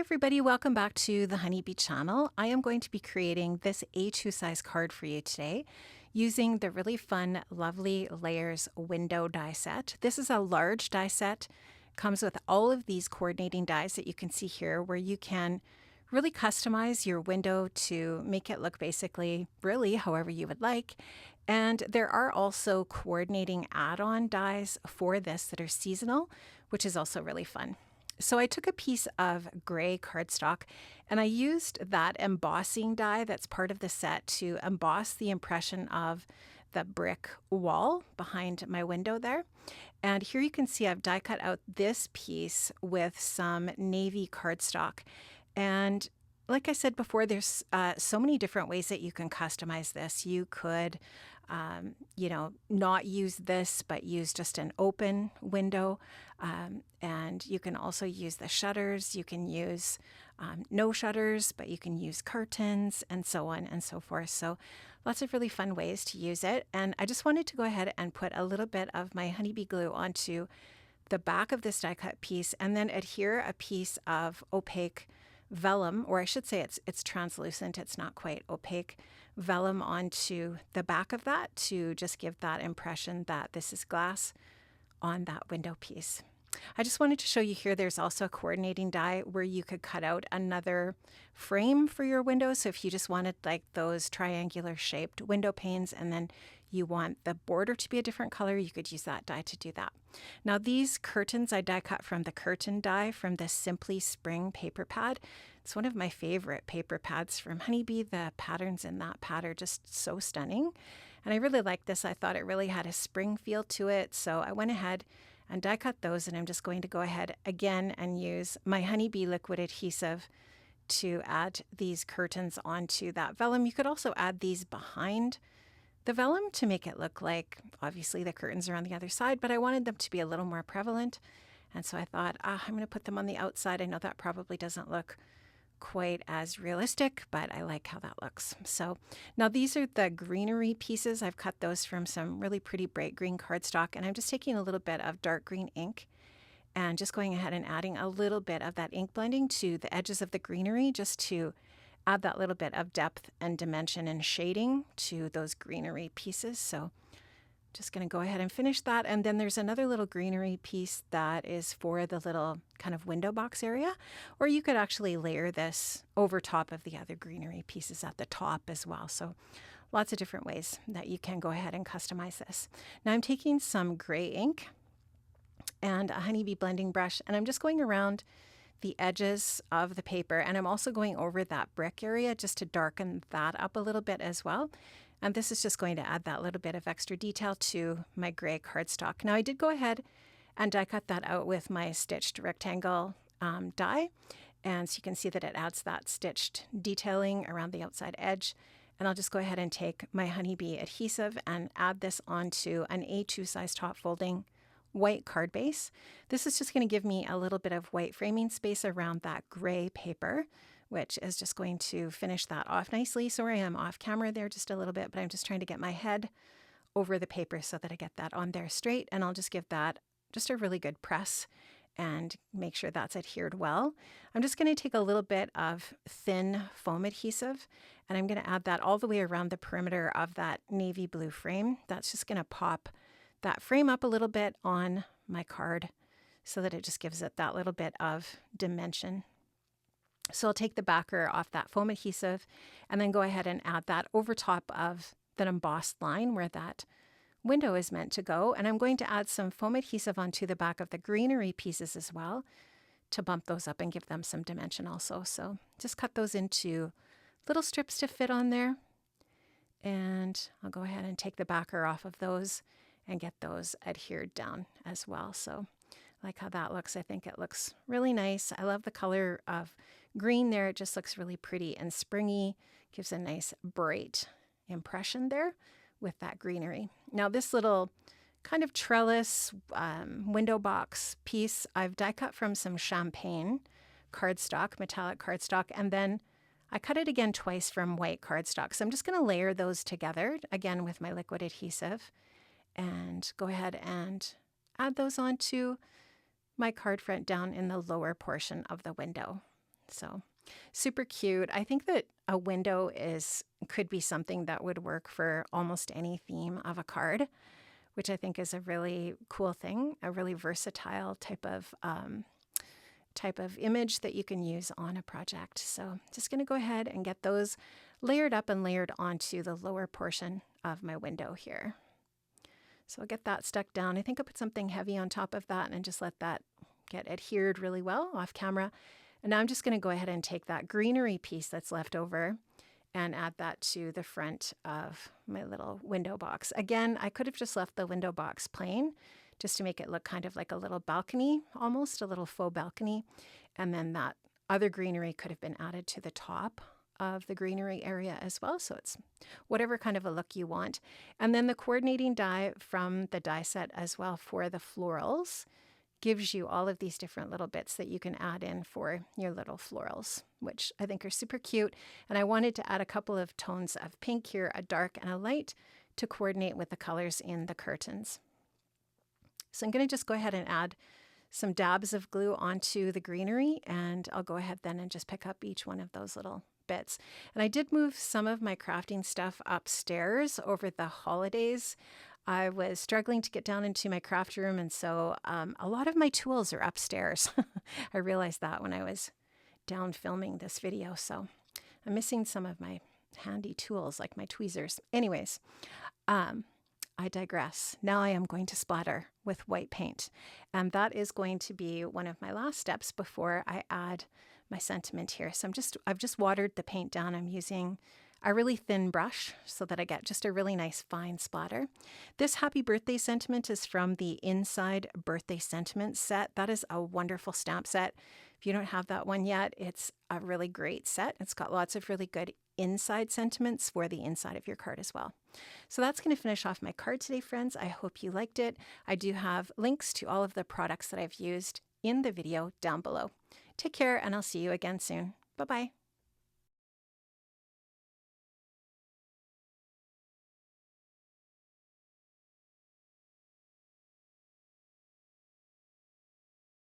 everybody, welcome back to the Honeybee channel. I am going to be creating this A2 size card for you today using the really fun, lovely Layers window die set. This is a large die set, comes with all of these coordinating dies that you can see here where you can really customize your window to make it look basically really however you would like. And there are also coordinating add-on dies for this that are seasonal, which is also really fun. So I took a piece of gray cardstock and I used that embossing die that's part of the set to emboss the impression of the brick wall behind my window there. And here you can see I've die cut out this piece with some navy cardstock. And like I said before, there's so many different ways that you can customize this. You could, not use this, but use just an open window. And you can also use the shutters. You can use no shutters, but you can use curtains and so on and so forth. So lots of really fun ways to use it. And I just wanted to go ahead and put a little bit of my honeybee glue onto the back of this die cut piece and then adhere a piece of opaque vellum, or I should say it's translucent, it's not quite opaque, vellum onto the back of that to just give that impression that this is glass on that window piece. I just wanted to show you here there's also a coordinating die where you could cut out another frame for your window. So if you just wanted like those triangular shaped window panes and then you want the border to be a different color, you could use that die to do that. Now these curtains I die cut from the curtain die from the Simply Spring paper pad. It's one of my favorite paper pads from Honeybee. The patterns in that pad are just so stunning. And I really like this. I thought it really had a spring feel to it. So I went ahead and die cut those, and I'm just going to go ahead again and use my Honeybee liquid adhesive to add these curtains onto that vellum. You could also add these behind the vellum to make it look like, obviously the curtains are on the other side, but I wanted them to be a little more prevalent. And so I thought, I'm going to put them on the outside. I know that probably doesn't look quite as realistic, but I like how that looks. So now these are the greenery pieces. I've cut those from some really pretty bright green cardstock, and I'm just taking a little bit of dark green ink and just going ahead and adding a little bit of that ink blending to the edges of the greenery just to add that little bit of depth and dimension and shading to those greenery pieces. So just going to go ahead and finish that. And then there's another little greenery piece that is for the little kind of window box area, or you could actually layer this over top of the other greenery pieces at the top as well. So lots of different ways that you can go ahead and customize this. Now I'm taking some gray ink and a Honeybee blending brush, and I'm just going around the edges of the paper, and I'm also going over that brick area just to darken that up a little bit as well. And this is just going to add that little bit of extra detail to my gray cardstock. Now I did go ahead and die cut that out with my stitched rectangle die. And so you can see that it adds that stitched detailing around the outside edge. And I'll just go ahead and take my Honeybee adhesive and add this onto an A2 size top folding white card base. This is just going to give me a little bit of white framing space around that gray paper, which is just going to finish that off nicely. Sorry, I'm off camera there just a little bit, but I'm just trying to get my head over the paper so that I get that on there straight. And I'll just give that just a really good press and make sure that's adhered well. I'm just going to take a little bit of thin foam adhesive and I'm going to add that all the way around the perimeter of that navy blue frame. That's just going to pop that frame up a little bit on my card so that it just gives it that little bit of dimension. So I'll take the backer off that foam adhesive and then go ahead and add that over top of that embossed line where that window is meant to go. And I'm going to add some foam adhesive onto the back of the greenery pieces as well to bump those up and give them some dimension also. So just cut those into little strips to fit on there. And I'll go ahead and take the backer off of those and get those adhered down as well. So I like how that looks. I think it looks really nice. I love the color of green there. It just looks really pretty and springy. Gives a nice bright impression there with that greenery. Now this little kind of trellis window box piece I've die cut from some champagne cardstock, metallic cardstock, and then I cut it again twice from white cardstock. So I'm just going to layer those together again with my liquid adhesive and go ahead and add those onto my card front down in the lower portion of the window. So super cute. I think that a window could be something that would work for almost any theme of a card, which I think is a really cool thing, a really versatile type of image that you can use on a project. So just going to go ahead and get those layered up and layered onto the lower portion of my window here. So I'll get that stuck down. I think I'll put something heavy on top of that and just let that get adhered really well off camera. And now I'm just going to go ahead and take that greenery piece that's left over and add that to the front of my little window box. Again, I could have just left the window box plain just to make it look kind of like a little balcony, almost a little faux balcony. And then that other greenery could have been added to the top of the greenery area as well. So it's whatever kind of a look you want. And then the coordinating die from the die set as well for the florals gives you all of these different little bits that you can add in for your little florals, which I think are super cute. And I wanted to add a couple of tones of pink here, a dark and a light, to coordinate with the colors in the curtains. So I'm going to just go ahead and add some dabs of glue onto the greenery, and I'll go ahead then and just pick up each one of those little bits. And I did move some of my crafting stuff upstairs over the holidays. I was struggling to get down into my craft room, and so a lot of my tools are upstairs. I realized that when I was down filming this video, so I'm missing some of my handy tools like my tweezers. Anyways, I digress. Now I am going to splatter with white paint, and that is going to be one of my last steps before I add my sentiment here. So I've just watered the paint down. I'm using a really thin brush so that I get just a really nice fine splatter. This happy birthday sentiment is from the Inside Birthday Sentiment set. That is a wonderful stamp set. If you don't have that one yet, it's a really great set. It's got lots of really good inside sentiments for the inside of your card as well. So that's going to finish off my card today, friends. I hope you liked it. I do have links to all of the products that I've used in the video down below. Take care, and I'll see you again soon. Bye-bye.